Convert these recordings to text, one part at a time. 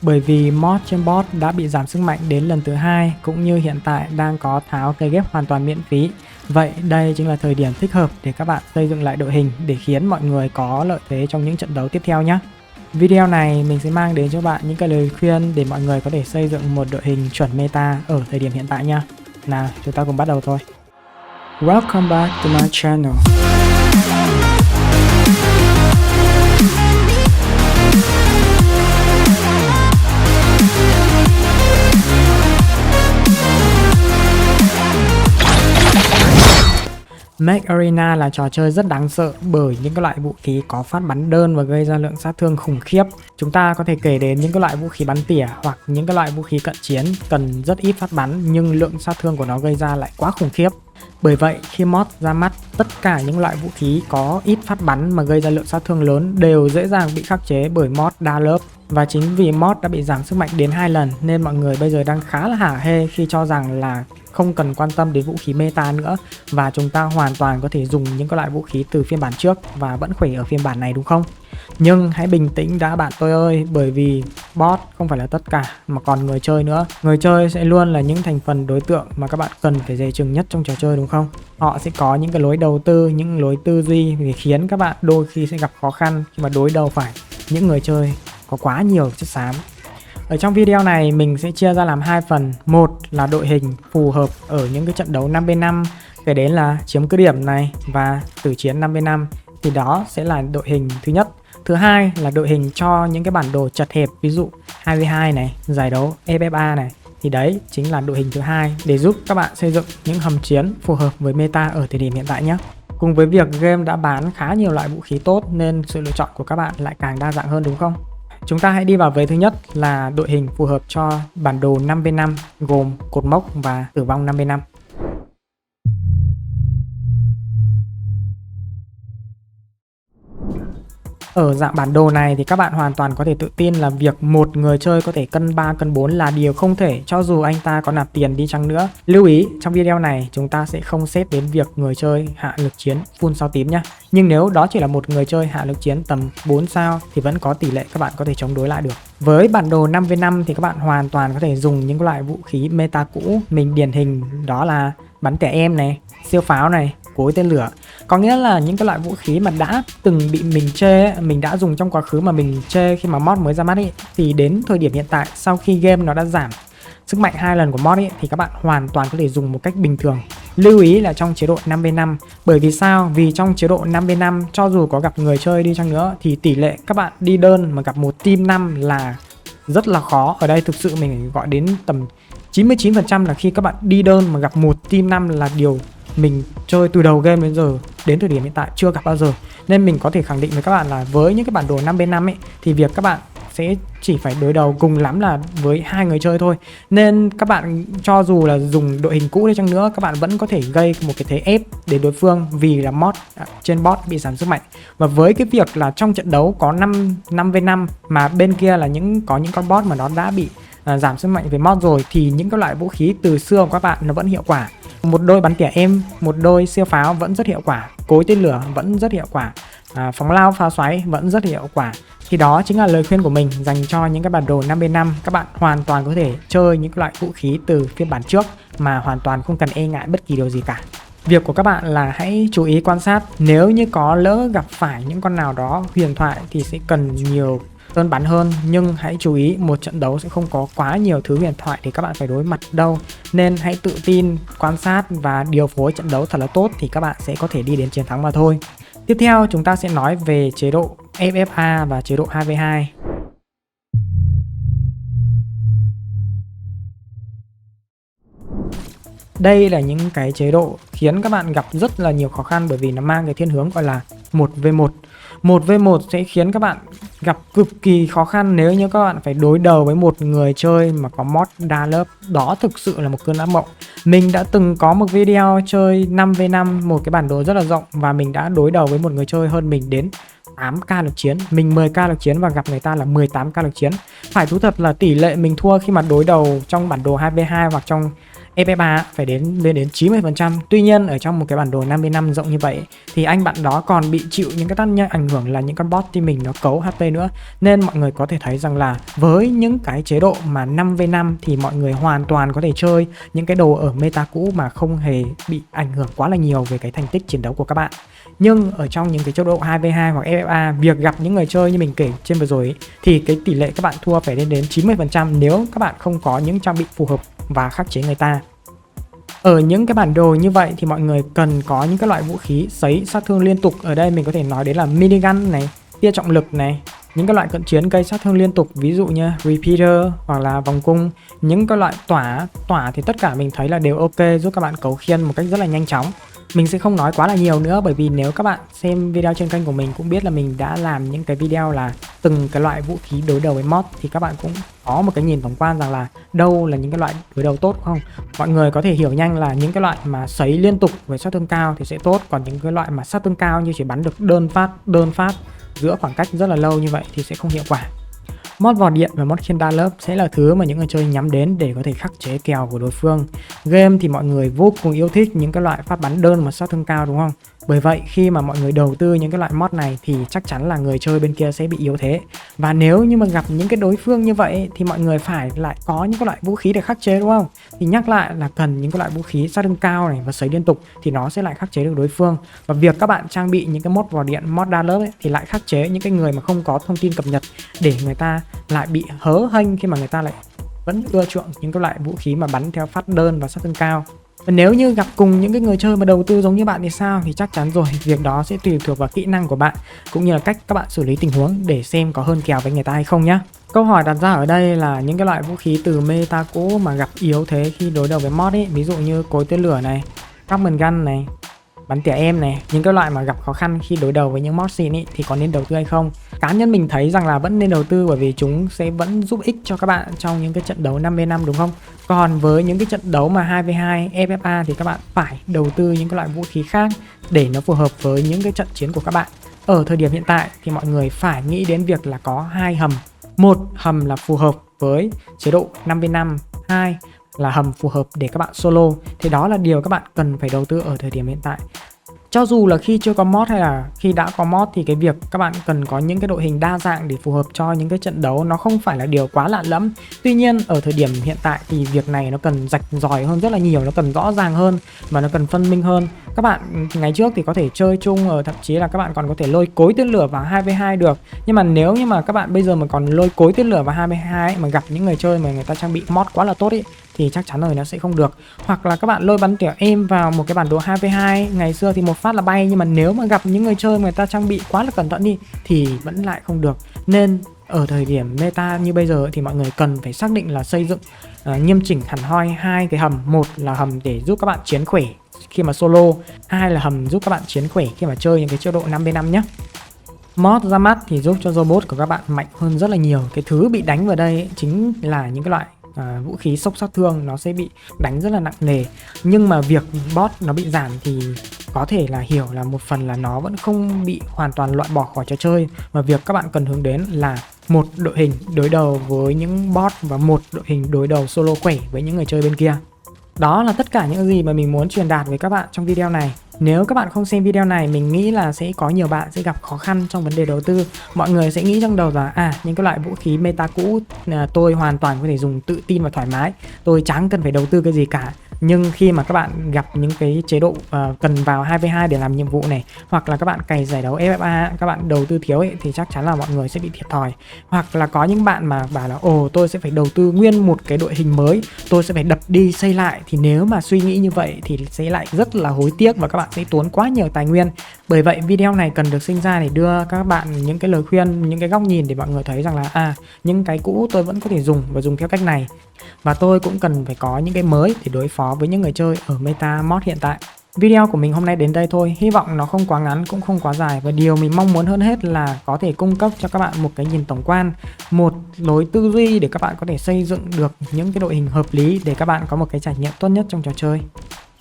Bởi vì mod trên bot đã bị giảm sức mạnh đến lần thứ 2, cũng như hiện tại đang có tháo cây ghép hoàn toàn miễn phí. Vậy đây chính là thời điểm thích hợp để các bạn xây dựng lại đội hình để khiến mọi người có lợi thế trong những trận đấu tiếp theo nhé. Video này mình sẽ mang đến cho bạn những cái lời khuyên để mọi người có thể xây dựng một đội hình chuẩn meta ở thời điểm hiện tại nha. Nào, chúng ta cùng bắt đầu thôi. Welcome back to my channel. Mech Arena là trò chơi rất đáng sợ bởi những cái loại vũ khí có phát bắn đơn và gây ra lượng sát thương khủng khiếp. Chúng ta có thể kể đến những cái loại vũ khí bắn tỉa hoặc những cái loại vũ khí cận chiến cần rất ít phát bắn nhưng lượng sát thương của nó gây ra lại quá khủng khiếp. Bởi vậy khi mod ra mắt, tất cả những loại vũ khí có ít phát bắn mà gây ra lượng sát thương lớn đều dễ dàng bị khắc chế bởi mod đa lớp. Và chính vì mod đã bị giảm sức mạnh đến 2 lần nên mọi người bây giờ đang khá là hả hê khi cho rằng là không cần quan tâm đến vũ khí meta nữa và chúng ta hoàn toàn có thể dùng những cái loại vũ khí từ phiên bản trước và vẫn khỏe ở phiên bản này, đúng không? Nhưng hãy bình tĩnh đã bạn tôi ơi, bởi vì bot không phải là tất cả mà còn người chơi nữa. Người chơi sẽ luôn là những thành phần đối tượng mà các bạn cần phải dè chừng nhất trong trò chơi, đúng không? Họ sẽ có những cái lối đầu tư, những lối tư duy để khiến các bạn đôi khi sẽ gặp khó khăn khi mà đối đầu phải những người chơi có quá nhiều chất xám. Ở trong video này mình sẽ chia ra làm 2 phần. Một là đội hình phù hợp ở những cái trận đấu 5v5, kể đến là chiếm cứ điểm này và tử chiến 5v5, thì đó sẽ là đội hình thứ nhất. Thứ hai là đội hình cho những cái bản đồ chật hẹp, ví dụ 2v2 này, giải đấu FFA này, thì đấy chính là đội hình thứ hai để giúp các bạn xây dựng những hầm chiến phù hợp với meta ở thời điểm hiện tại nhé. Cùng với việc game đã bán khá nhiều loại vũ khí tốt nên sự lựa chọn của các bạn lại càng đa dạng hơn, đúng không? Chúng ta hãy đi vào vế thứ nhất là đội hình phù hợp cho bản đồ 5v5 gồm cột mốc và tử vong 5v5. Ở dạng bản đồ này thì các bạn hoàn toàn có thể tự tin là việc một người chơi có thể cân 3 cân 4 là điều không thể cho dù anh ta có nạp tiền đi chăng nữa. Lưu ý, trong video này chúng ta sẽ không xét đến việc người chơi hạ lực chiến full sao tím nhé. Nhưng nếu đó chỉ là một người chơi hạ lực chiến tầm 4 sao thì vẫn có tỷ lệ các bạn có thể chống đối lại được. Với bản đồ 5v5 thì các bạn hoàn toàn có thể dùng những loại vũ khí meta cũ. Mình điển hình đó là bắn tỉa em này, siêu pháo này, cối tên lửa. Có nghĩa là những cái loại vũ khí mà đã từng bị mình chê ấy, mình đã dùng trong quá khứ mà mình chê khi mà mod mới ra mắt ấy, thì đến thời điểm hiện tại sau khi game nó đã giảm sức mạnh 2 lần của mod ấy, thì các bạn hoàn toàn có thể dùng một cách bình thường. Lưu ý là trong chế độ 5v5. Bởi vì sao? Vì trong chế độ 5v5 cho dù có gặp người chơi đi chăng nữa thì tỷ lệ các bạn đi đơn mà gặp một team 5 là rất là khó. Ở đây thực sự mình gọi đến tầm 99% là khi các bạn đi đơn mà gặp một team 5 là điều mình chơi từ đầu game đến giờ, đến thời điểm hiện tại chưa gặp bao giờ. Nên mình có thể khẳng định với các bạn là với những cái bản đồ 5v5 ấy thì việc các bạn sẽ chỉ phải đối đầu cùng lắm là với 2 người chơi thôi. Nên các bạn cho dù là dùng đội hình cũ đi chăng nữa, các bạn vẫn có thể gây một cái thế ép đến đối phương vì là mod trên bot bị giảm sức mạnh. Và với cái việc là trong trận đấu có 5v5 mà bên kia là có những con bot mà nó đã bị giảm sức mạnh về mod rồi thì những cái loại vũ khí từ xưa của các bạn nó vẫn hiệu quả. Một đôi bắn tỉa em, một đôi siêu pháo vẫn rất hiệu quả, cối tên lửa vẫn rất hiệu quả, phóng lao pháo xoáy vẫn rất hiệu quả. Thì đó chính là lời khuyên của mình dành cho những cái bản đồ 5v5. Các bạn hoàn toàn có thể chơi những loại vũ khí từ phiên bản trước mà hoàn toàn không cần e ngại bất kỳ điều gì cả. Việc của các bạn là hãy chú ý quan sát. Nếu như có lỡ gặp phải những con nào đó huyền thoại thì sẽ cần nhiều đơn bắn hơn, nhưng hãy chú ý một trận đấu sẽ không có quá nhiều thứ huyền thoại để các bạn phải đối mặt đâu. Nên hãy tự tin, quan sát và điều phối trận đấu thật là tốt thì các bạn sẽ có thể đi đến chiến thắng mà thôi. Tiếp theo chúng ta sẽ nói về chế độ FFA và chế độ 2v2. Đây là những cái chế độ khiến các bạn gặp rất là nhiều khó khăn bởi vì nó mang cái thiên hướng gọi là 1v1. 1v1 sẽ khiến các bạn gặp cực kỳ khó khăn nếu như các bạn phải đối đầu với một người chơi mà có mod đa lớp. Đó thực sự là một cơn ác mộng. Mình đã từng có một video chơi 5v5 một cái bản đồ rất là rộng và mình đã đối đầu với một người chơi hơn mình đến 8k lực chiến. Mình 10k lực chiến và gặp người ta là 18k lực chiến. Phải thú thật là tỷ lệ mình thua khi mà đối đầu trong bản đồ 2v2 hoặc trong FF3 phải lên đến 90%. Tuy nhiên ở trong một cái bản đồ 5v5 rộng như vậy thì anh bạn đó còn bị chịu những cái tác nhân ảnh hưởng là những con bot team mình nó cấu HP nữa. Nên mọi người có thể thấy rằng là với những cái chế độ mà 5v5 thì mọi người hoàn toàn có thể chơi những cái đồ ở meta cũ mà không hề bị ảnh hưởng quá là nhiều về cái thành tích chiến đấu của các bạn. Nhưng ở trong những cái chế độ 2v2 hoặc FFA, việc gặp những người chơi như mình kể trên vừa rồi ấy, thì cái tỷ lệ các bạn thua phải lên đến 90% nếu các bạn không có những trang bị phù hợp và khắc chế người ta. Ở những cái bản đồ như vậy thì mọi người cần có những cái loại vũ khí sấy sát thương liên tục. Ở đây mình có thể nói đến là minigun này, tia trọng lực này, những cái loại cận chiến gây sát thương liên tục, ví dụ như repeater hoặc là vòng cung, những cái loại tỏa thì tất cả mình thấy là đều ok, giúp các bạn cấu khiên một cách rất là nhanh chóng. Mình sẽ không nói quá là nhiều nữa, bởi vì nếu các bạn xem video trên kênh của mình cũng biết là mình đã làm những cái video là từng cái loại vũ khí đối đầu với mod, thì các bạn cũng có một cái nhìn tổng quan rằng là đâu là những cái loại đối đầu tốt không. Mọi người có thể hiểu nhanh là những cái loại mà sấy liên tục với sát thương cao thì sẽ tốt, còn những cái loại mà sát thương cao như chỉ bắn được đơn phát giữa khoảng cách rất là lâu như vậy thì sẽ không hiệu quả. Mod vòi điện và mod khiên đa lớp sẽ là thứ mà những người chơi nhắm đến để có thể khắc chế kèo của đối phương. Game thì mọi người vô cùng yêu thích những cái loại phát bắn đơn mà sát thương cao, đúng không? Bởi vậy khi mà mọi người đầu tư những cái loại mod này thì chắc chắn là người chơi bên kia sẽ bị yếu thế. Và nếu như mà gặp những cái đối phương như vậy thì mọi người phải lại có những cái loại vũ khí để khắc chế, đúng không? Thì nhắc lại là cần những cái loại vũ khí sát thương cao này và sấy liên tục thì nó sẽ lại khắc chế được đối phương. Và việc các bạn trang bị những cái mod vòi điện, mod đa lớp ấy, thì lại khắc chế những cái người mà không có thông tin cập nhật, để người ta lại bị hớ hênh khi mà người ta lại vẫn ưa chuộng những cái loại vũ khí mà bắn theo phát đơn và sát thương cao. Và nếu như gặp cùng những cái người chơi mà đầu tư giống như bạn thì sao? Thì chắc chắn rồi, việc đó sẽ tùy thuộc vào kỹ năng của bạn cũng như là cách các bạn xử lý tình huống để xem có hơn kèo với người ta hay không nhá. Câu hỏi đặt ra ở đây là những cái loại vũ khí từ meta cũ mà gặp yếu thế khi đối đầu với mod ấy, ví dụ như cối tên lửa này, Carbon gun này, bắn tỉa em này, những cái loại mà gặp khó khăn khi đối đầu với những mod xịn ý, thì có nên đầu tư hay không? Cá nhân mình thấy rằng là vẫn nên đầu tư, bởi vì chúng sẽ vẫn giúp ích cho các bạn trong những cái trận đấu 5v5, đúng không? Còn với những cái trận đấu mà 2v2 FFA thì các bạn phải đầu tư những cái loại vũ khí khác để nó phù hợp với những cái trận chiến của các bạn. Ở thời điểm hiện tại thì mọi người phải nghĩ đến việc là có hai hầm. Một hầm là phù hợp với chế độ 5v5, hai là hầm phù hợp để các bạn solo. Thì đó là điều các bạn cần phải đầu tư ở thời điểm hiện tại. Cho dù là khi chưa có mod hay là khi đã có mod thì cái việc các bạn cần có những cái đội hình đa dạng để phù hợp cho những cái trận đấu nó không phải là điều quá lạ lẫm. Tuy nhiên ở thời điểm hiện tại thì việc này nó cần rạch ròi hơn rất là nhiều, nó cần rõ ràng hơn và nó cần phân minh hơn. Các bạn ngày trước thì có thể chơi chung, thậm chí là các bạn còn có thể lôi cối tên lửa vào 2v2 được. Nhưng mà nếu như mà các bạn bây giờ mà còn lôi cối tên lửa vào 2v2 ấy, mà gặp những người chơi mà người ta trang bị mod quá là tốt ấy, thì chắc chắn rồi nó sẽ không được. Hoặc là các bạn lôi bắn tỉa em vào một cái bản đồ 2v2 ngày xưa thì một phát là bay, nhưng mà nếu mà gặp những người chơi mà người ta trang bị quá là cẩn thận đi thì vẫn lại không được. Nên ở thời điểm meta như bây giờ thì mọi người cần phải xác định là xây dựng nghiêm chỉnh hẳn hoi hai cái hầm. Một là hầm để giúp các bạn chiến khỏe khi mà solo, hai là hầm giúp các bạn chiến khỏe khi mà chơi những cái chế độ 5v5 nhé. Mod ra mắt thì giúp cho robot của các bạn mạnh hơn rất là nhiều. Cái thứ bị đánh vào đây ấy, chính là những cái loại vũ khí sốc sát thương, nó sẽ bị đánh rất là nặng nề. Nhưng mà việc bot nó bị giảm thì có thể là hiểu là một phần là nó vẫn không bị hoàn toàn loại bỏ khỏi trò chơi, mà việc các bạn cần hướng đến là một đội hình đối đầu với những bot và một đội hình đối đầu solo khỏe với những người chơi bên kia. Đó là tất cả những gì mà mình muốn truyền đạt với các bạn trong video này. Nếu các bạn không xem video này, mình nghĩ là sẽ có nhiều bạn sẽ gặp khó khăn trong vấn đề đầu tư. Mọi người sẽ nghĩ trong đầu là những cái loại vũ khí meta cũ tôi hoàn toàn có thể dùng tự tin và thoải mái, tôi chẳng cần phải đầu tư cái gì cả. Nhưng khi mà các bạn gặp những cái chế độ cần vào 2v2 để làm nhiệm vụ này, hoặc là các bạn cày giải đấu FFA, các bạn đầu tư thiếu ấy, thì chắc chắn là mọi người sẽ bị thiệt thòi. Hoặc là có những bạn mà bảo là tôi sẽ phải đầu tư nguyên một cái đội hình mới, tôi sẽ phải đập đi xây lại. Thì nếu mà suy nghĩ như vậy thì sẽ lại rất là hối tiếc và các bạn sẽ tốn quá nhiều tài nguyên. Bởi vậy video này cần được sinh ra để đưa các bạn những cái lời khuyên, những cái góc nhìn để mọi người thấy rằng là những cái cũ tôi vẫn có thể dùng và dùng theo cách này, và tôi cũng cần phải có những cái mới để đối phó với những người chơi ở meta mod hiện tại. Video của mình hôm nay đến đây thôi, hy vọng nó không quá ngắn cũng không quá dài, và điều mình mong muốn hơn hết là có thể cung cấp cho các bạn một cái nhìn tổng quan, một lối tư duy để các bạn có thể xây dựng được những cái đội hình hợp lý để các bạn có một cái trải nghiệm tốt nhất trong trò chơi.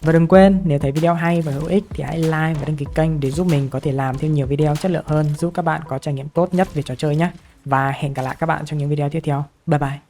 Và đừng quên, nếu thấy video hay và hữu ích thì hãy like và đăng ký kênh để giúp mình có thể làm thêm nhiều video chất lượng hơn, giúp các bạn có trải nghiệm tốt nhất về trò chơi nhé. Và hẹn gặp lại các bạn trong những video tiếp theo. Bye bye.